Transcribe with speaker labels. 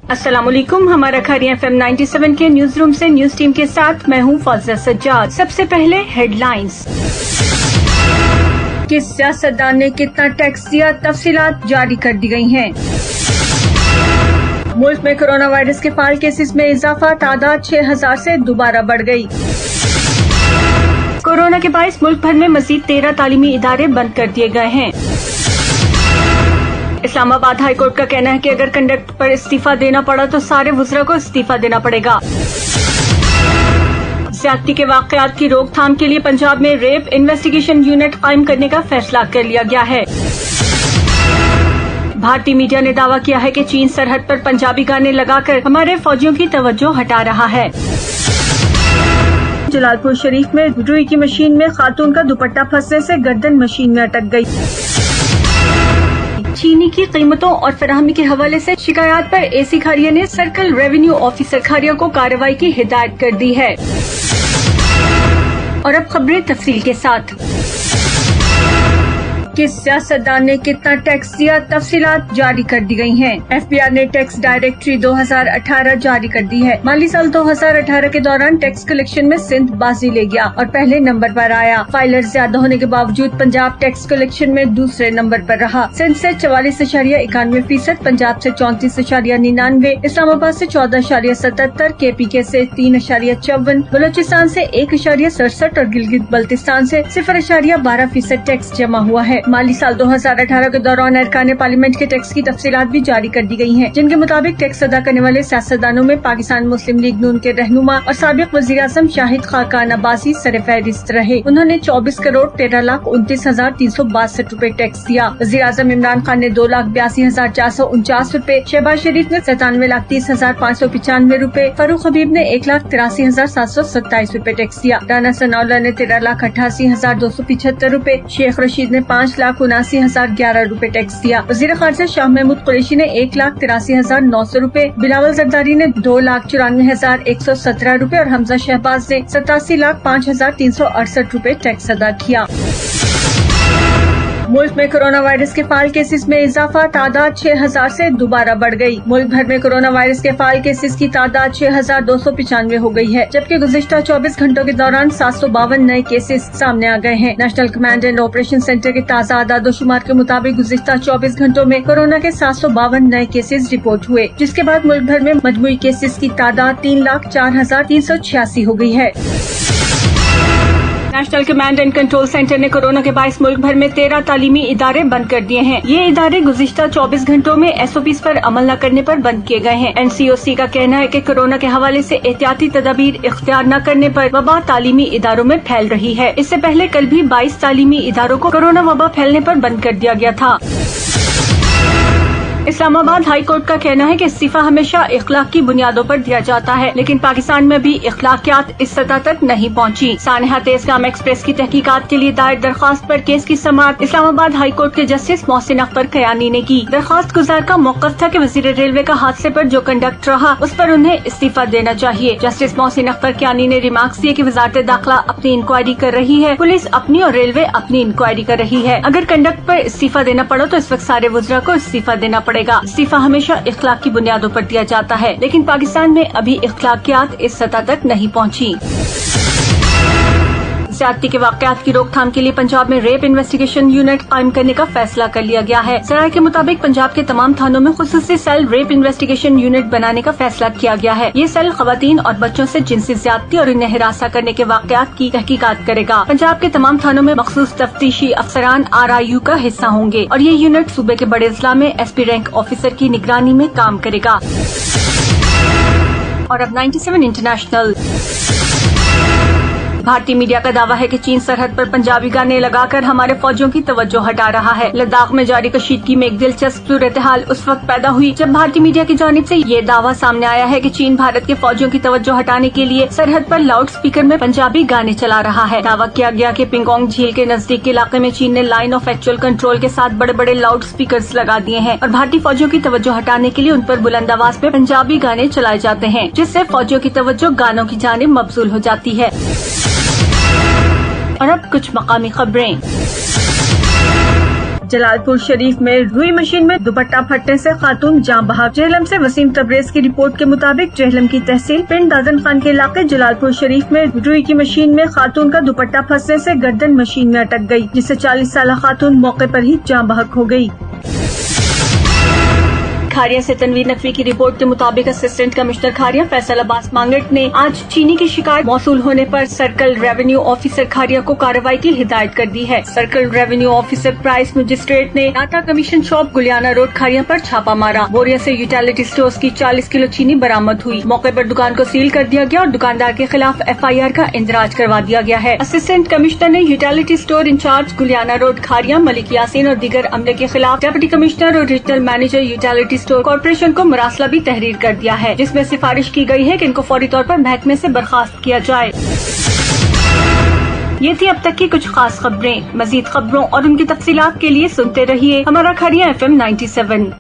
Speaker 1: अस्सलाम वालेकुम। हमारा खैरिया FM 97 के न्यूज रूम से न्यूज टीम के साथ मैं हूँ फौजिया सज्जाद। सबसे पहले हेडलाइंस। किस सियासतदान ने कितना टैक्स दिया, तफसीलात जारी कर दी गई हैं। मुल्क में कोरोना वायरस के फाल केसेस में इजाफा, तादाद 6000 से दोबारा बढ़ गई। कोरोना के बायस मुल्क भर में मजीद 13 तालीमी इदारे बंद कर दिए गए हैं। इस्लामाबाद हाई कोर्ट का कहना है कि अगर कंडक्ट पर इस्तीफा देना पड़ा तो सारे वुज़रा को इस्तीफा देना पड़ेगा। ज्यादती के वाक़यात की रोकथाम के लिए पंजाब में रेप इन्वेस्टिगेशन यूनिट कायम करने का फैसला कर लिया गया है। भारतीय मीडिया ने दावा किया है कि चीन सरहद पर पंजाबी गाने लगाकर हमारे फौजियों की तवज्जो हटा रहा है। जलालपुर शरीफ में रुई की मशीन में खातून का दुपट्टा फंसने से गर्दन मशीन में अटक गई। चीनी की कीमतों और फराहमी के हवाले से शिकायत पर एसी खारिया ने सर्कल रेवेन्यू ऑफिसर खारिया को कार्रवाई की हिदायत कर दी है। और अब खबरें तफसील के साथ। किस सियासतदान ने कितना टैक्स दिया, तफसीलात जारी कर दी गई हैं। FBI ने टैक्स डायरेक्टरी 2018 जारी कर दी है। माली साल 2018 के दौरान टैक्स कलेक्शन में सिंध बाजी ले गया और पहले नंबर पर आया। फाइलर ज्यादा होने के बावजूद पंजाब टैक्स कलेक्शन में दूसरे नंबर पर रहा। सिंध से 44.91%, पंजाब से 34.99%, इस्लामाबाद से 14.77%, KPK से 3.54%, बलोचिस्तान से 1.67% और गिलगित बल्तिस्तान से 0.12% टैक्स जमा हुआ है। माली साल 2018 के दौरान अरकान पार्लियामेंट के टैक्स की तफसीलात भी जारी कर दी गई हैं, जिनके मुताबिक टैक्स अदा करने वाले सियासतदानों में पाकिस्तान मुस्लिम लीग नून के रहनुमा और साबिक वज़ीर आज़म शाहिद खाकान अब्बासी सरफहरिस्त रहे। उन्होंने 24 करोड़ 13,29,362 रूपए टैक्स दिया। वज़ीर आज़म इमरान खान ने 2,82,449 रूपए, शहबाज शरीफ ने 97,30,595 रूपए, फरूख हबीब ने 1,83,727 रूपए टैक्स दिया। राना सनाउल्लाह ने 13,88,275 रूपए, शेख रशीद ने 5,79,011 रूपए टैक्स दिया। वज़ीर ख़ारजा शाह महमूद कुरैशी ने 1,83,900 रूपए, बिलावल जरदारी ने 2,94,117 रूपए और हमजा शहबाज ने 87,05,368 रूपए टैक्स अदा किया। मुल्क में कोरोना वायरस के फाल केसेस में इजाफा, तादाद 6000 से दोबारा बढ़ गई। मुल्क भर में कोरोना वायरस के फाल केसेस की तादाद 6295 हो गई है, जबकि गुज़िश्ता 24 घंटों के दौरान 752 नए केसेस सामने आ गए हैं। National command and operation centre के ताज़ा आदाद-ओ-शुमार के मुताबिक गुज़िश्ता 24 घंटों में कोरोना के 752 नए केसेस रिपोर्ट हुए, जिसके बाद मुल्क भर में मजमूई केसेस की तादाद 3,04,386 हो गई है। National command and control centre ने कोरोना के बायस मुल्क भर में 13 तालीमी इदारे बंद कर दिए हैं। ये इदारे गुज़िश्ता 24 घंटों में SOPs पर अमल न करने पर बंद किए गए हैं। NCOC का कहना है कि कोरोना के हवाले से एहतियाती तदाबीर इख्तियार न करने पर वबा तालीमी इदारों में फैल रही है। इससे पहले कल भी 22 तालीमी इदारों को कोरोना वबा फैलने पर बंद कर दिया गया था। इस्लामाबाद हाई कोर्ट का कहना है कि इस्तीफा हमेशा इखलाक की बुनियादों पर दिया जाता है, लेकिन पाकिस्तान में भी इखलाकियात इस सतह तक नहीं पहुंची। सानहा तेजगाम एक्सप्रेस की तहकीकात के लिए दायर दरख्वास्त पर केस की समाअत इस्लामाबाद हाई कोर्ट के जस्टिस मोहसिन अख्तर कयानी ने की। दरख्वास्त गुजार का मौक़िफ़ था कि वज़ीर रेलवे का हादसे पर जो कंडक्ट रहा उस पर उन्हें इस्तीफा देना चाहिए। जस्टिस मोहसिन अख्तर कयानी ने रिमार्क्स दिए कि वज़ारत दाखिला अपनी इंक्वायरी कर रही है, पुलिस अपनी और रेलवे अपनी इंक्वायरी कर रही है। अगर कंडक्ट पर इस्तीफा देना पड़ा तो इस वक्त सारे वुज़रा को इस्तीफा देना पड़ेगा। इस्तीफा हमेशा इखलाक की बुनियादों पर दिया जाता है, लेकिन पाकिस्तान में अभी इखलाकियात इस सतह तक नहीं पहुंची। ज्यादती के वाक़यात की रोकथाम के लिए पंजाब में रेप इन्वेस्टिगेशन यूनिट कायम करने का फैसला कर लिया गया है। ज़राए के मुताबिक पंजाब के तमाम थानों में खुसूसी सेल रेप इन्वेस्टिगेशन यूनिट बनाने का फैसला किया गया है। ये सेल खवातीन और बच्चों से जिनसी ज्यादती और इन्हें हिरासा करने के वाक़यात की तहकीकात करेगा। पंजाब के तमाम थानों में मखसूस तफ्तीशी अफसरान RIU का हिस्सा होंगे और ये यूनिट सूबे के बड़े अजला में SP रैंक ऑफिसर की निगरानी में काम करेगा। और अब 97 इंटरनेशनल। भारतीय मीडिया का दावा है कि चीन सरहद पर पंजाबी गाने लगाकर हमारे फौजियों की तवज्जो हटा रहा है। लद्दाख में जारी कशीदगी में एक दिलचस्प सूरत-ए-हाल उस वक्त पैदा हुई जब भारतीय मीडिया की जानिब से ये दावा सामने आया है कि चीन भारत के फौजियों की तवज्जो हटाने के लिए सरहद पर लाउड स्पीकर में पंजाबी गाने चला रहा है। दावा किया गया कि पिंगोंग झील के नजदीक के इलाके में चीन ने लाइन ऑफ एक्चुअल कंट्रोल के साथ बड़े बड़े लाउड स्पीकर्स लगा दिए हैं और भारतीय फौजियों की तवज्जो हटाने के लिए उन पर बुलंद आवाज में पंजाबी गाने चलाए जाते हैं, जिससे फौजियों की तवज्जो गानों की जानिब मबजूल हो जाती है। और अब कुछ मकामी खबरें। जलाल पुर शरीफ में रुई मशीन में दुपट्टा फटने से खातून जान बहक। जेहलम से वसीम तबरेज की रिपोर्ट के मुताबिक जेहलम की तहसील पिंड दादन खान के इलाके जलालपुर शरीफ में रुई की मशीन में खातून का दुपट्टा फंसने से गर्दन मशीन में अटक गई, जिससे 40 साल खातून मौके पर ही जान बहक हो गई। खारिया से तनवीर नकवी की रिपोर्ट के मुताबिक असिस्टेंट कमिश्नर खारिया फैसल अब्बास मांगट ने आज चीनी की शिकायत मौसूल होने पर सर्कल रेवेन्यू ऑफिसर खारिया को कार्रवाई की हिदायत कर दी है। Circle revenue officer price magistrate ने Tata commission shop Guliyana road खारिया पर छापा मारा। बोरिया से यूटिलिटी स्टोर्स की 40 किलो चीनी बरामद हुई। मौके पर दुकान को सील कर दिया गया और दुकानदार के खिलाफ FIR का इंदराज करवा दिया गया है। असिस्टेंट कमिश्नर ने utility store incharge Guliana road Kharia Malik Yasin और दीगर अमले के खिलाफ डिप्टी कमिश्नर और regional manager utility store corporation को मुरासला भी तहरीर कर दिया है, जिसमें सिफारिश की गई है कि इनको फौरी तौर पर महकमे से बर्खास्त किया जाए। ये थी अब तक की कुछ खास खबरें। मजीद खबरों और उनकी तफसीलात के लिए सुनते रहिए हमारा खारिया FM 97।